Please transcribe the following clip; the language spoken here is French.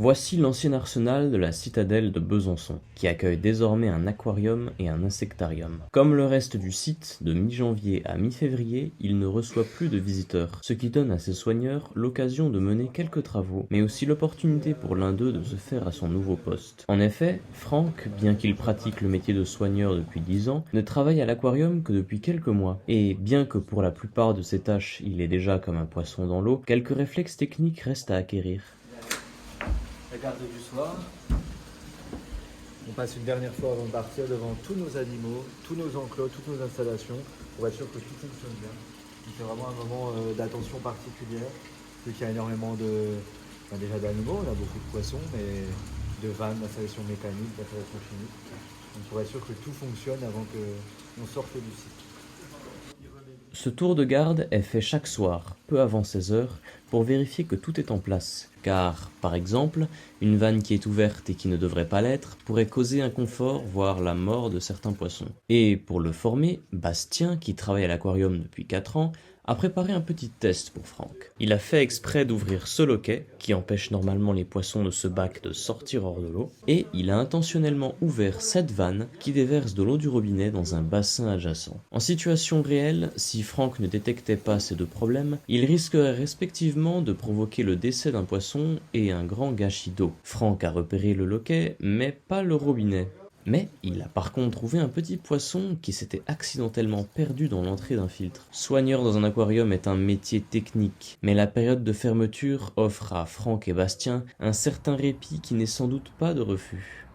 Voici l'ancien arsenal de la citadelle de Besançon, qui accueille désormais un aquarium et un insectarium. Comme le reste du site, de mi-janvier à mi-février, il ne reçoit plus de visiteurs, ce qui donne à ses soigneurs l'occasion de mener quelques travaux, mais aussi l'opportunité pour l'un d'eux de se faire à son nouveau poste. En effet, Franck, bien qu'il pratique le métier de soigneur depuis 10 ans, ne travaille à l'aquarium que depuis quelques mois, et bien que pour la plupart de ses tâches il est déjà comme un poisson dans l'eau, quelques réflexes techniques restent à acquérir. La garde du soir. On passe une dernière fois avant de partir devant tous nos animaux, tous nos enclos, toutes nos installations pour être sûr que tout fonctionne bien. C'est vraiment un moment d'attention particulière, vu qu'il y a énormément déjà d'animaux, on a beaucoup de poissons, mais de vannes, d'installations mécaniques, d'installations chimiques. Donc pour être sûr que tout fonctionne avant qu'on sorte du site. Ce tour de garde est fait chaque soir, peu avant 16 heures, pour vérifier que tout est en place. Car, par exemple, une vanne qui est ouverte et qui ne devrait pas l'être pourrait causer inconfort, voire la mort de certains poissons. Et pour le former, Bastien, qui travaille à l'aquarium depuis 4 ans, a préparé un petit test pour Franck. Il a fait exprès d'ouvrir ce loquet, qui empêche normalement les poissons de ce bac de sortir hors de l'eau, et il a intentionnellement ouvert cette vanne qui déverse de l'eau du robinet dans un bassin adjacent. En situation réelle, si Franck ne détectait pas ces deux problèmes, il risquerait respectivement de provoquer le décès d'un poisson et un grand gâchis d'eau. Franck a repéré le loquet, mais pas le robinet. Mais il a par contre trouvé un petit poisson qui s'était accidentellement perdu dans l'entrée d'un filtre. Soigneur dans un aquarium est un métier technique, mais la période de fermeture offre à Franck et Bastien un certain répit qui n'est sans doute pas de refus.